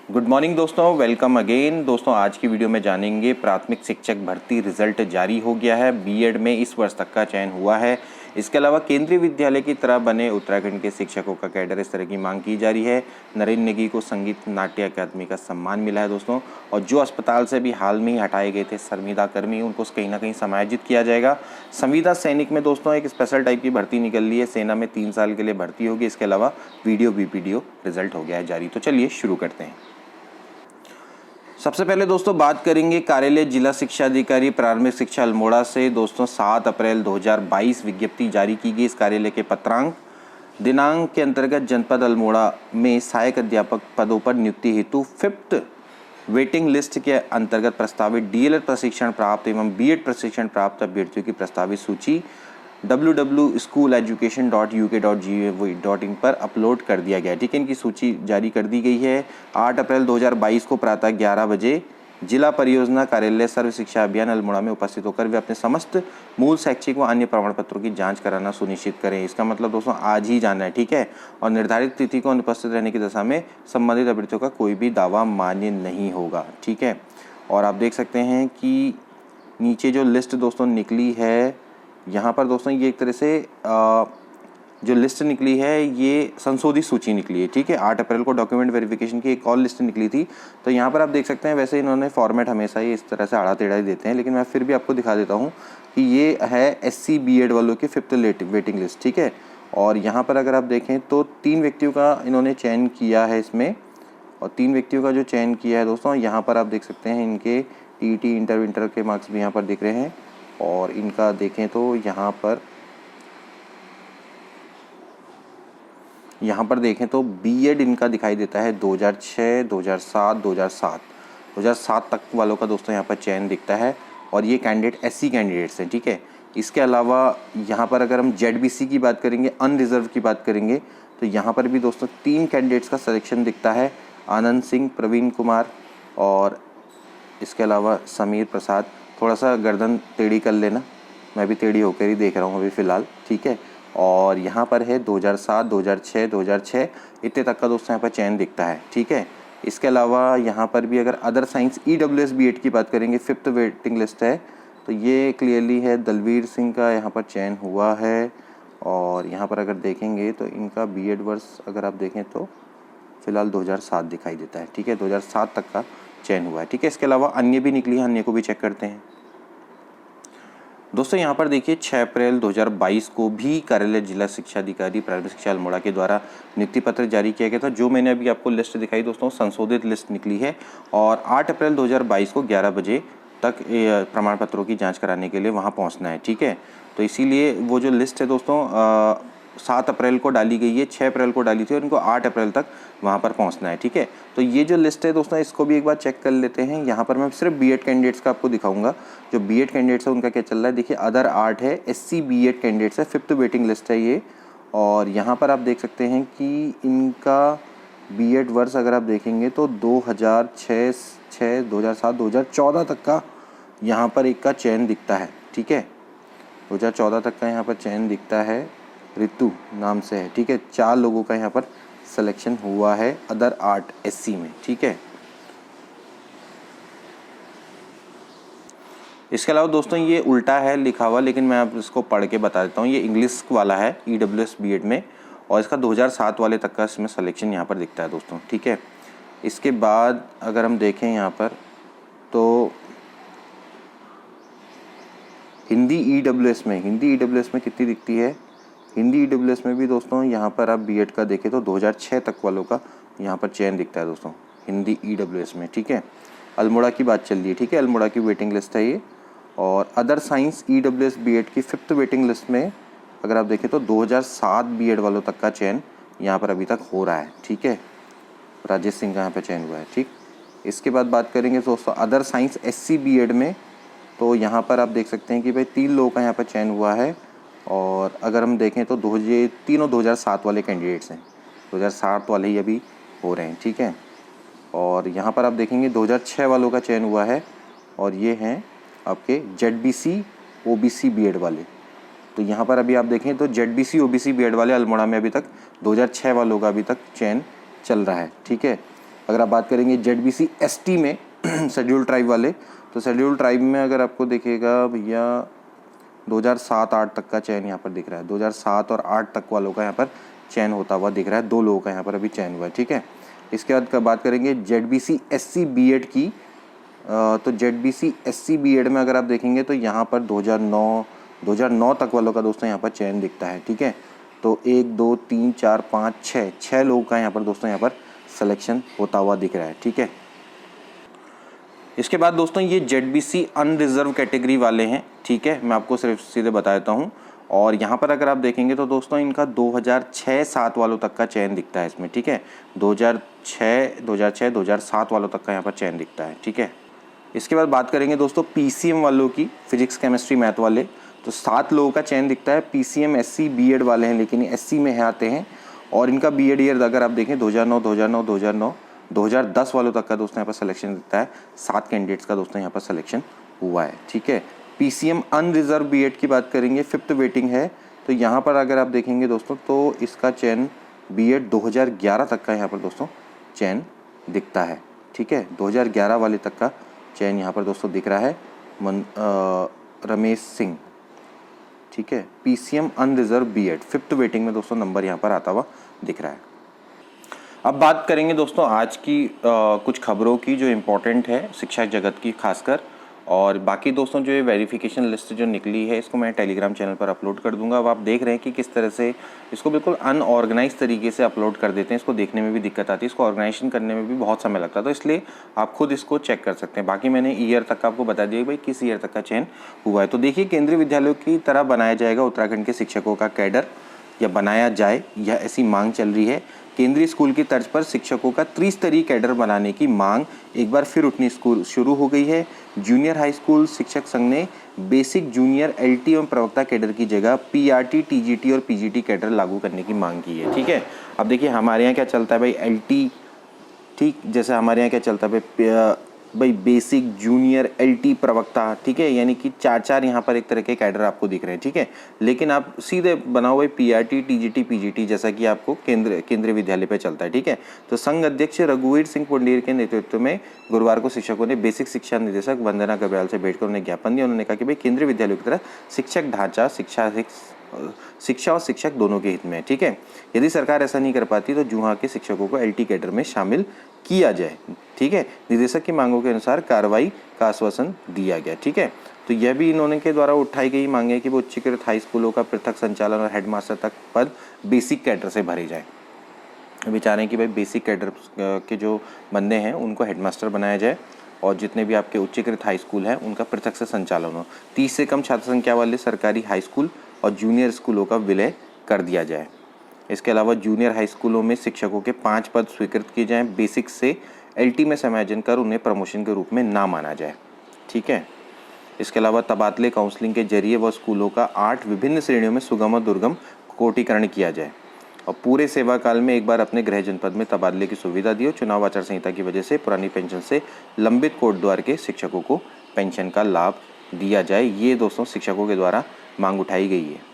Good morning दोस्तों, welcome again. दोस्तों आज की वीडियो में जानेंगे प्राथमिक शिक्षक भर्ती रिजल्ट जारी हो गया है। बीएड में इस वर्ष तक का चयन हुआ है। इसके अलावा केंद्रीय विद्यालय की तरह बने उत्तराखंड के शिक्षकों का कैडर, इस तरह की मांग की जा रही है। नरेंद्र नेगी को संगीत नाट्य अकादमी का सम्मान मिला है दोस्तों। और जो अस्पताल से भी हाल में ही हटाए गए थे संविदा कर्मी, उनको कहीं ना कहीं समायोजित किया जाएगा। संविदा सैनिक में दोस्तों एक स्पेशल टाइप की भर्ती निकल रही है। सेना में 3 साल के लिए भर्ती होगी। इसके अलावा वीडियो बीपीडीओ रिजल्ट हो गया है जारी। तो चलिए शुरू करते हैं। सबसे पहले दोस्तों बात करेंगे कार्यालय जिला शिक्षा अधिकारी प्रारंभिक शिक्षा अल्मोड़ा से। दोस्तों 7 अप्रैल 2022 विज्ञप्ति जारी की गई। इस कार्यालय के पत्रांक दिनांक के अंतर्गत जनपद अल्मोड़ा में सहायक अध्यापक पदों पर नियुक्ति हेतु 5th वेटिंग लिस्ट के अंतर्गत प्रस्तावित डीएलएड प्रशिक्षण प्राप्त एवं बीएड प्रशिक्षण प्राप्त अभ्यर्थियों की प्रस्तावित सूची www.schooleducation.uk.gov.in पर अपलोड कर दिया गया है। ठीक है, इनकी सूची जारी कर दी गई है। 8 अप्रैल 2022 को प्रातः 11 बजे जिला परियोजना कार्यालय सर्व शिक्षा अभियान अल्मोड़ा में उपस्थित होकर वे अपने समस्त मूल शैक्षिक व अन्य प्रमाण पत्रों की जांच कराना सुनिश्चित करें। इसका मतलब दोस्तों आज ही जाना है। ठीक है, और निर्धारित तिथि को अनुपस्थित रहने की दशा में संबंधित अभ्यर्थियों का कोई भी दावा मान्य नहीं होगा। ठीक है, और आप देख सकते हैं कि नीचे जो लिस्ट दोस्तों निकली है, यहाँ पर दोस्तों ये एक तरह से जो लिस्ट निकली है ये संशोधित सूची निकली है। ठीक है, 8 अप्रैल को डॉक्यूमेंट वेरिफिकेशन की एक और लिस्ट निकली थी। तो यहाँ पर आप देख सकते हैं, वैसे इन्होंने फॉर्मेट हमेशा ही इस तरह से आड़ा टेढ़ा ही देते हैं, लेकिन मैं फिर भी आपको दिखा देता हूँ कि ये है SC BEd वालों की 5th वेटिंग लिस्ट। ठीक है, और यहाँ पर अगर आप देखें तो 3 व्यक्तियों का इन्होंने चयन किया है इसमें। और 3 व्यक्तियों का जो चयन किया है दोस्तों, यहाँ पर आप देख सकते हैं इनके TET इंटर के मार्क्स भी यहाँ पर दिख रहे हैं। और इनका देखें तो यहाँ पर देखें तो बीएड इनका दिखाई देता है 2006, 2007, 2007 तक वालों का दोस्तों यहाँ पर चयन दिखता है। और ये कैंडिडेट SC कैंडिडेट्स हैं। ठीक है, इसके अलावा यहाँ पर अगर हम ZBC की बात करेंगे, अनरिजर्व की बात करेंगे, तो यहाँ पर भी दोस्तों 3 कैंडिडेट्स का सिलेक्शन दिखता है। आनंद सिंह, प्रवीण कुमार और इसके अलावा समीर प्रसाद। थोड़ा सा गर्दन टेढ़ी कर लेना, मैं भी टेढ़ी होकर ही देख रहा हूँ अभी फ़िलहाल। ठीक है, और यहाँ पर है 2007, 2006 इतने तक का दोस्तों यहाँ पर चयन दिखता है। ठीक है, इसके अलावा यहाँ पर भी अगर अदर साइंस EWS BEd की बात करेंगे, 5th वेटिंग लिस्ट है, तो ये क्लियरली है दलवीर सिंह का यहाँ पर चयन हुआ है। और यहाँ पर अगर देखेंगे तो इनका BEd वर्ष अगर आप देखें तो फ़िलहाल 2007 दिखाई देता है। ठीक है, 2007 तक का चयन हुआ है। ठीक है, इसके अलावा अन्य भी निकली है, अन्य को भी चेक करते हैं दोस्तों। यहाँ पर देखिए 6 अप्रैल 2022 को भी कार्यालय जिला शिक्षा अधिकारी प्रारंभिक शिक्षा अल्मोड़ा के द्वारा नियुक्ति पत्र जारी किया गया था। जो मैंने अभी आपको लिस्ट दिखाई दोस्तों, संशोधित लिस्ट निकली है। और 8 अप्रैल 2022 को 11 बजे तक प्रमाण पत्रों की जाँच कराने के लिए वहाँ पहुँचना है। ठीक है, तो इसीलिए वो जो लिस्ट है दोस्तों 7 अप्रैल को डाली गई है, 6 अप्रैल को डाली थी और इनको 8 अप्रैल तक वहाँ पर पहुँचना है। ठीक है, तो ये जो लिस्ट है दोस्तों इसको भी एक बार चेक कर लेते हैं। यहाँ पर मैं सिर्फ BEd कैंडिडेट्स का आपको दिखाऊंगा। जो BEd कैंडिडेट्स है उनका क्या चल रहा है, देखिए अदर 8 है, SC BEd कैंडिडेट्स है, 5th वेटिंग लिस्ट है ये। और यहाँ पर आप देख सकते हैं कि इनका BEd वर्ष अगर आप देखेंगे तो 2006, 2007, 2014 तक का यहाँ पर एक का चयन दिखता है। ठीक है, 2014 तक का यहाँ पर चयन दिखता है, ऋतु नाम से है। ठीक है, 4 लोगों का यहाँ पर सिलेक्शन हुआ है अदर 8 SC में। ठीक है, इसके अलावा दोस्तों ये उल्टा है लिखा हुआ, लेकिन मैं आप इसको पढ़ के बता देता हूँ। ये इंग्लिश वाला है EWS BEd में, और इसका 2007 वाले तक का इसमें सिलेक्शन यहाँ पर दिखता है दोस्तों। ठीक है, इसके बाद अगर हम देखें यहाँ पर तो हिंदी EWS में कितनी दिखती है, हिंदी EWS में भी दोस्तों यहाँ पर आप BEd का देखें तो 2006 तक वालों का यहाँ पर चयन दिखता है दोस्तों हिंदी EWS में। ठीक है, अल्मोड़ा की बात चल रही है। ठीक है, अल्मोड़ा की वेटिंग लिस्ट है ये। और अदर साइंस EWS BEd की 5th वेटिंग लिस्ट में अगर आप देखें तो 2007 BEd वालों तक का चयन यहाँ पर अभी तक हो रहा है। ठीक है, राजेश सिंह का यहाँ पर चयन हुआ है। ठीक, इसके बाद बात करेंगे दोस्तों अदर साइंस SC BEd में, तो यहाँ पर आप देख सकते हैं कि भाई 3 लोगों का यहाँ पर चयन हुआ है। और अगर हम देखें तो तीनों 2007 वाले कैंडिडेट्स हैं, 2007 वाले ही अभी हो रहे हैं। ठीक है, और यहाँ पर आप देखेंगे 2006 वालों का चयन हुआ है, और ये हैं आपके ZBC OBC BEd वाले। तो यहाँ पर अभी आप देखें तो ZBC OBC BEd वाले अल्मोड़ा में अभी तक 2006 वालों का अभी तक चयन चल रहा है। ठीक है, अगर आप बात करेंगे ZBC ST में शेड्यूल ट्राइब वाले, तो शेड्यूल ट्राइब में अगर आपको दिखेगा भैया 2007-8 तक का चयन यहाँ पर दिख रहा है। 2007 और 8 तक वालों का यहाँ पर चयन होता हुआ दिख रहा है। 2 लोगों का यहाँ पर अभी चयन हुआ है, ठीक है। इसके बाद बात करेंगे ZBC SC BEd की, तो ZBC SC BEd में अगर आप देखेंगे तो यहाँ पर 2009 तक वालों का दोस्तों यहाँ पर चयन दिखता है, ठीक है। तो 1 2 3 4 5 6 लोगों का यहाँ पर दोस्तों यहाँ पर सिलेक्शन होता हुआ दिख रहा है, ठीक है। इसके बाद दोस्तों ये ZBC अनरिजर्व कैटेगरी वाले हैं, ठीक है। मैं आपको सिर्फ सीधे बता देता हूँ। और यहाँ पर अगर आप देखेंगे तो दोस्तों इनका 2006-7 वालों तक का चयन दिखता है इसमें, ठीक है। 2006-2007 वालों तक का यहाँ पर चयन दिखता है, ठीक है। इसके बाद बात करेंगे दोस्तों PCM वालों की, फिजिक्स केमिस्ट्री मैथ वाले, तो 7 लोगों का चयन दिखता है। PCM SC BEd वाले हैं, लेकिन SC में आते हैं। और इनका BEd ईयर अगर आप देखें 2010 वालों तक का दोस्तों यहाँ पर सिलेक्शन दिखता है। 7 कैंडिडेट्स का दोस्तों यहाँ पर सिलेक्शन हुआ है, ठीक है। PCM अनरिजर्व BEd की बात करेंगे, 5th वेटिंग है। तो यहाँ पर अगर आप देखेंगे दोस्तों तो इसका चयन BEd 2011 तक का यहाँ पर दोस्तों चयन दिखता है, ठीक है। 2011 वाले तक का चयन यहाँ पर दोस्तों दिख रहा है। रमेश सिंह, ठीक है। PCM unreserved BEd 5th waiting में दोस्तों नंबर यहाँ पर आता हुआ दिख रहा है। अब बात करेंगे दोस्तों आज की कुछ खबरों की जो इम्पोर्टेंट है शिक्षा जगत की खासकर। और बाकी दोस्तों जो ये वेरिफिकेशन लिस्ट जो निकली है इसको मैं टेलीग्राम चैनल पर अपलोड कर दूंगा। अब आप देख रहे हैं कि किस तरह से इसको बिल्कुल अनऑर्गेनाइज तरीके से अपलोड कर देते हैं। इसको देखने में भी दिक्कत आती है, इसको ऑर्गेनाइजेशन करने में भी बहुत समय लगता है, तो इसलिए आप खुद इसको चेक कर सकते हैं। बाकी मैंने ईयर तक आपको बता दिया भाई किस ईयर तक का चयन हुआ है। तो देखिए केंद्रीय विद्यालयों की तरह बनाया जाएगा उत्तराखंड के शिक्षकों का कैडर, या बनाया जाए, यह ऐसी मांग चल रही है। केंद्रीय स्कूल की तर्ज पर शिक्षकों का त्रिस्तरीय कैडर बनाने की मांग एक बार फिर उठनी शुरू हो गई है। जूनियर हाई स्कूल शिक्षक संघ ने बेसिक, जूनियर, LT एवं प्रवक्ता कैडर की जगह PRT, TGT और PGT कैडर लागू करने की मांग की है, ठीक है। अब देखिए हमारे यहाँ क्या चलता है भाई, LT, ठीक, जैसे हमारे यहाँ क्या चलता है भाई बेसिक, जूनियर, LT, प्रवक्ता, ठीक है। यानी कि 4 यहाँ पर एक तरह के कैडर आपको दिख रहे हैं, ठीक है। लेकिन आप सीधे बनाओ भाई PRT, TGT, PGT जैसा कि आपको केंद्रीय विद्यालय पे चलता है, ठीक है। तो संघ अध्यक्ष रघुवीर सिंह पुंडीर के नेतृत्व में गुरुवार को शिक्षकों ने बेसिक शिक्षा निदेशक वंदना गर्ब्याल से भेंट कर उन्हें ज्ञापन दिया। उन्होंने कहा कि भाई केंद्रीय विद्यालयों की तरह शिक्षक ढांचा, शिक्षा और शिक्षक दोनों के हित में है, ठीक है। यदि सरकार ऐसा नहीं कर पाती तो जुहा के शिक्षकों को LT कैडर में शामिल किया जाए, ठीक है। निदेशक की मांगों के अनुसार कार्रवाई का आश्वासन दिया गया, ठीक है। तो यह भी इन्होंने के द्वारा उठाई गई मांग है कि वो उच्चीकृत हाई स्कूलों का पृथक संचालन और हेडमास्टर तक पद बेसिक कैडर से भरे जाए। विचार है कि भाई बेसिक कैडर के जो बंदे हैं उनको हेडमास्टर बनाया जाए और जितने भी आपके उच्चीकृत हाई स्कूल हैं उनका पृथक से संचालन हो। 30 से कम छात्र संख्या वाले सरकारी हाई स्कूल और जूनियर स्कूलों का विलय कर दिया जाए। इसके अलावा जूनियर हाई स्कूलों में शिक्षकों के 5 पद स्वीकृत किए जाएं। बेसिक से LT में समायोजन कर उन्हें प्रमोशन के रूप में ना माना जाए, ठीक है। इसके अलावा तबादले काउंसलिंग के जरिए वह स्कूलों का 8 विभिन्न श्रेणियों में सुगम और दुर्गम कोटिकरण किया जाए और पूरे सेवा काल में एक बार अपने गृह जनपद में तबादले की सुविधा दी हो। चुनाव आचार संहिता की वजह से पुरानी पेंशन से लंबित कोटद्वार के शिक्षकों को पेंशन का लाभ दिया जाए। ये दोस्तों शिक्षकों के द्वारा मांग उठाई गई है।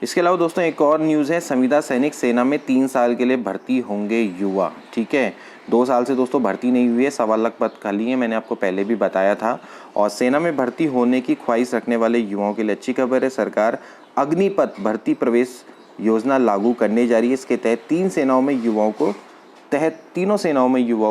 इसके अलावा दोस्तों एक और न्यूज़ है, संविदा सैनिक सेना में 3 साल के लिए भर्ती होंगे युवा, ठीक है। 2 साल से दोस्तों भर्ती नहीं हुई है, 1.25 लाख पद खाली है, मैंने आपको पहले भी बताया था। और सेना में भर्ती होने की ख्वाहिश रखने वाले युवाओं के लिए अच्छी खबर है। सरकार अग्निपथ भर्ती प्रवेश योजना लागू करने जा रही है। इसके तहत तीनों सेनाओं में युवाओं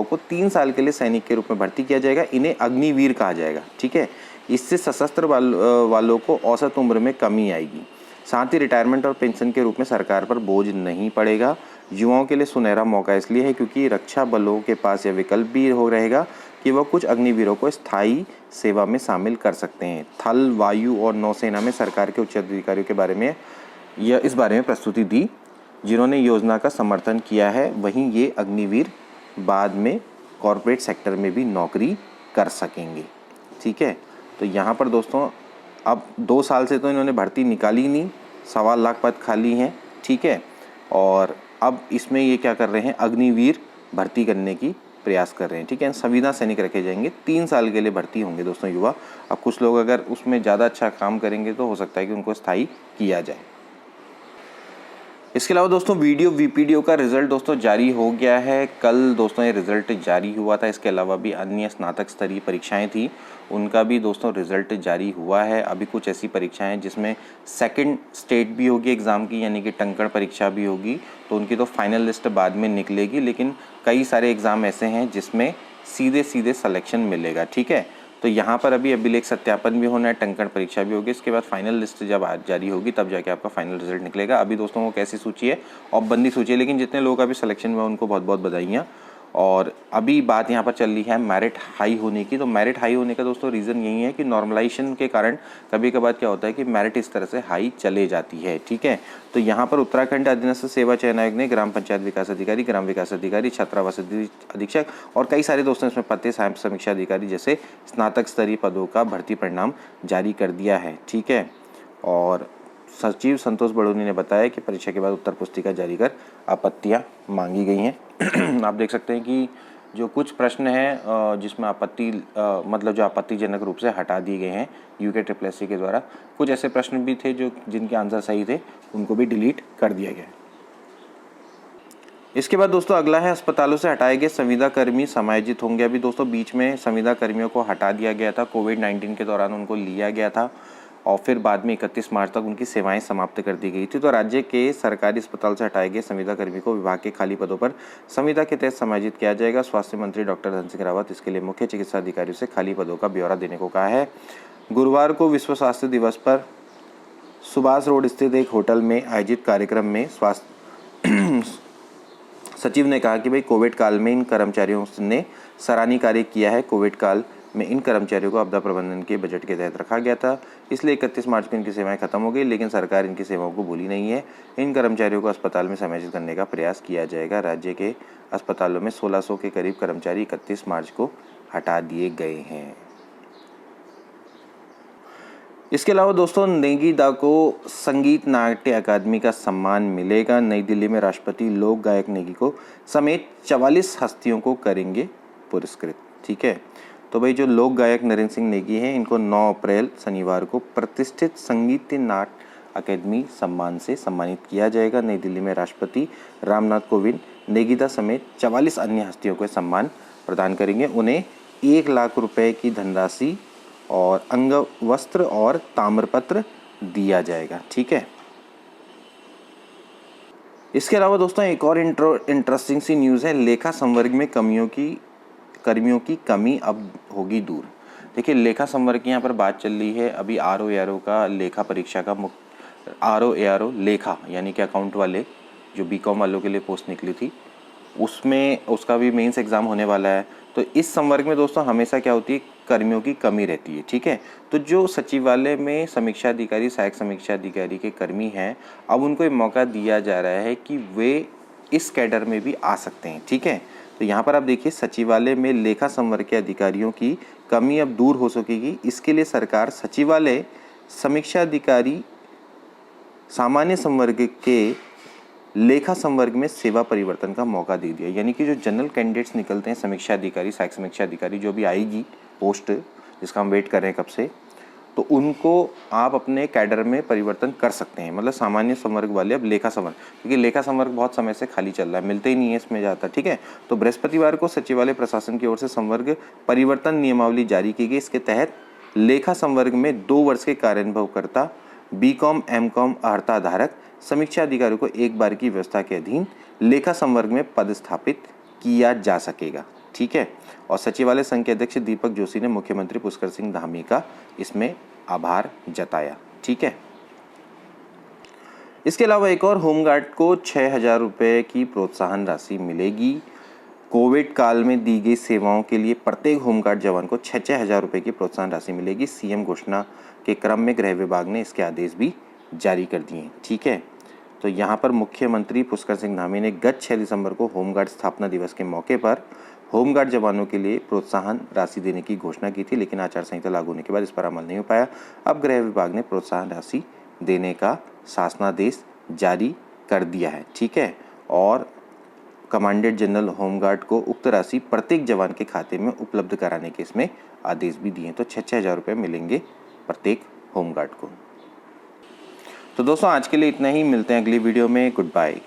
को 3 साल के लिए सैनिक के रूप में भर्ती किया जाएगा। इन्हें अग्निवीर कहा जाएगा, ठीक है। इससे सशस्त्र वालों को औसत उम्र में कमी आएगी। साथ ही रिटायरमेंट और पेंशन के रूप में सरकार पर बोझ नहीं पड़ेगा। युवाओं के लिए सुनहरा मौका इसलिए है क्योंकि रक्षा बलों के पास यह विकल्प भी हो रहेगा कि वह कुछ अग्निवीरों को स्थायी सेवा में शामिल कर सकते हैं। थल, वायु और नौसेना में सरकार के उच्च अधिकारियों के बारे में इस बारे में प्रस्तुति दी जिन्होंने योजना का समर्थन किया है। वहीं ये अग्निवीर बाद में कॉरपोरेट सेक्टर में भी नौकरी कर सकेंगे, ठीक है। तो यहाँ पर दोस्तों अब 2 साल से तो इन्होंने भर्ती निकाली नहीं, 1.25 लाख पद खाली हैं, ठीक है। और अब इसमें ये क्या कर रहे हैं, अग्निवीर भर्ती करने की प्रयास कर रहे हैं, ठीक है। संविदा सैनिक रखे जाएंगे, 3 साल के लिए भर्ती होंगे दोस्तों युवा। अब कुछ लोग अगर उसमें ज़्यादा अच्छा काम करेंगे तो हो सकता है कि उनको स्थायी किया जाए। इसके अलावा दोस्तों वीडियो वीपीडीओ का रिजल्ट दोस्तों जारी हो गया है। कल दोस्तों ये रिजल्ट जारी हुआ था। इसके अलावा भी अन्य स्नातक स्तरीय परीक्षाएं थी, उनका भी दोस्तों रिजल्ट जारी हुआ है। अभी कुछ ऐसी परीक्षाएं हैं जिसमें सेकंड स्टेट भी होगी एग्ज़ाम की, यानी कि टंकण परीक्षा भी होगी, तो उनकी तो फाइनल लिस्ट बाद में निकलेगी। लेकिन कई सारे एग्ज़ाम ऐसे हैं जिसमें सीधे सीधे सिलेक्शन मिलेगा, ठीक है। तो यहाँ पर अभी अभिलेख सत्यापन भी होना है, टंकण परीक्षा भी होगी। इसके बाद फाइनल लिस्ट जब आज जारी होगी तब जाके आपका फाइनल रिजल्ट निकलेगा। अभी दोस्तों वो कैसी सूची है, औपबंदी सूची है, लेकिन जितने लोग अभी सिलेक्शन में उनको बहुत बहुत बधाइयाँ। और अभी बात यहाँ पर चल रही है मेरिट हाई होने की। तो मेरिट हाई होने का दोस्तों रीज़न यही है कि नॉर्मलाइजेशन के कारण कभी कभार क्या होता है कि मेरिट इस तरह से हाई चले जाती है, ठीक है। तो यहाँ पर उत्तराखंड अधीनस्थ सेवा चयन आयोग ने ग्राम पंचायत विकास अधिकारी, ग्राम विकास अधिकारी, छात्रावास अधीक्षक और कई सारे दोस्तों इसमें पते सहायक समीक्षा अधिकारी जैसे स्नातक स्तरीय पदों का भर्ती परिणाम जारी कर दिया है, ठीक है। और सचिव संतोष बड़ोनी ने बताया कि परीक्षा के बाद उत्तर पुस्तिका जारी कर आपत्तियां मांगी गई हैं। आप देख सकते हैं कि जो कुछ प्रश्न हैं जिसमें आपत्ति मतलब जो आपत्तिजनक रूप से हटा दिए गए हैं UKSSC के द्वारा, कुछ ऐसे प्रश्न भी थे जो जिनके आंसर सही थे, उनको भी डिलीट कर दिया गया। इसके बाद दोस्तों अगला है अस्पतालों से हटाए गए संविदा कर्मी समायोजित होंगे। अभी दोस्तों बीच में संविदा कर्मियों को हटा दिया गया था, कोविड-19 के दौरान उनको लिया गया था और फिर बाद में 31 मार्च तक उनकी सेवाएं समाप्त कर दी गई थी। तो राज्य के सरकारी अस्पताल से हटाए गए संविदा कर्मी को विभाग के खाली पदों पर संविदा के तहत समायोजित किया जाएगा। स्वास्थ्य मंत्री डॉक्टर धन सिंह रावत इसके लिए मुख्य चिकित्सा अधिकारियों से खाली पदों का ब्यौरा देने को कहा है। गुरुवार को विश्व स्वास्थ्य दिवस पर सुभाष रोड स्थित एक होटल में आयोजित कार्यक्रम में स्वास्थ्य सचिव ने कहा कि भाई कोविड काल में इन कर्मचारियों ने सराहनीय कार्य किया है। कोविड काल में इन कर्मचारियों को आपदा प्रबंधन के बजट के तहत रखा गया था, इसलिए 31 मार्च को इनकी सेवाएं खत्म हो गई, लेकिन सरकार इनकी सेवाओं को भूली नहीं है। इन कर्मचारियों को अस्पताल में समायोजित करने का प्रयास किया जाएगा। राज्य के अस्पतालों में 1600 के करीब कर्मचारी 31 मार्च को हटा दिए गए हैं। इसके अलावा दोस्तों नेगी दा को संगीत नाट्य अकादमी का सम्मान मिलेगा। नई दिल्ली में राष्ट्रपति लोक गायक नेगी को समेत 44 हस्तियों को करेंगे पुरस्कृत, ठीक है। तो भाई जो लोक गायक नरेंद्र सिंह नेगी हैं, इनको 9 अप्रैल शनिवार को प्रतिष्ठित संगीत नाट्य अकादमी सम्मान से सम्मानित किया जाएगा। नई दिल्ली में राष्ट्रपति रामनाथ कोविंद नेगी दा समेत 44 अन्य हस्तियों को सम्मान प्रदान करेंगे। उन्हें 1 लाख रुपए की धनराशि और अंग वस्त्र और ताम्रपत्र दिया जाएगा, ठीक है। इसके अलावा दोस्तों एक और इंटरेस्टिंग सी न्यूज़ है। लेखा संवर्ग में कर्मियों की कमी अब होगी दूर। देखिए लेखा संवर्ग की यहाँ पर बात चल रही है। अभी RO का लेखा परीक्षा का RO लेखा यानी कि अकाउंट वाले जो BCom वालों के लिए पोस्ट निकली थी, उसमें उसका भी मेंस एग्ज़ाम होने वाला है। तो इस संवर्ग में दोस्तों हमेशा क्या होती है, कर्मियों की कमी रहती है, ठीक है। तो जो सचिवालय में समीक्षा अधिकारी, सहायक समीक्षा अधिकारी के कर्मी हैं, अब उनको ये मौका दिया जा रहा है कि वे इस कैडर में भी आ सकते हैं, ठीक है। तो यहाँ पर आप देखिए सचिवालय में लेखा संवर्ग के अधिकारियों की कमी अब दूर हो सकेगी। इसके लिए सरकार सचिवालय समीक्षा अधिकारी सामान्य संवर्ग के लेखा संवर्ग में सेवा परिवर्तन का मौका दे दिया। यानी कि जो जनरल कैंडिडेट्स निकलते हैं, समीक्षा अधिकारी, सहायक समीक्षा अधिकारी, जो भी आएगी पोस्ट जिसका हम वेट कर रहे हैं कब से, तो उनको आप अपने कैडर में परिवर्तन कर सकते हैं। मतलब सामान्य संवर्ग वाले अब लेखा संवर्ग, क्योंकि लेखा संवर्ग बहुत समय से खाली चल रहा है, मिलते ही नहीं है इसमें ज़्यादा, ठीक है। तो बृहस्पतिवार को सचिवालय प्रशासन की ओर से संवर्ग परिवर्तन नियमावली जारी की गई। इसके तहत लेखा संवर्ग में 2 वर्ष के कार्यानुभवकर्ता BCom MCom अर्हता धारक समीक्षा अधिकारियों को एक बार की व्यवस्था के अधीन लेखा संवर्ग में पदस्थापित किया जा सकेगा, ठीक है। और सचिवालय संघ के अध्यक्ष दीपक जोशी ने मुख्यमंत्री पुष्कर सिंह धामी का इसमें आभार जताया, ठीक है। इसके अलावा एक और होमगार्ड को 6,000 रुपये की प्रोत्साहन राशि मिलेगी। कोविड काल में दी गई सेवाओं के लिए प्रत्येक होमगार्ड जवान को 6,000 रुपये की प्रोत्साहन राशि मिलेगी। CM घोषणा के क्रम में गृह विभाग ने इसके आदेश भी जारी कर दिए, ठीक है। तो यहाँ पर मुख्यमंत्री पुष्कर सिंह धामी ने गत 6 दिसंबर को होमगार्ड स्थापना दिवस के मौके पर होमगार्ड जवानों के लिए प्रोत्साहन राशि देने की घोषणा की थी, लेकिन आचार संहिता लागू होने के बाद इस पर अमल नहीं हो पाया। अब गृह विभाग ने प्रोत्साहन राशि देने का शासनादेश जारी कर दिया है, ठीक है। और कमांडेंट जनरल होमगार्ड को उक्त राशि प्रत्येक जवान के खाते में उपलब्ध कराने के इसमें आदेश भी दिए। तो 6,000 रुपये मिलेंगे प्रत्येक होमगार्ड को। तो दोस्तों आज के लिए इतना ही, मिलते हैं अगली वीडियो में। Good bye.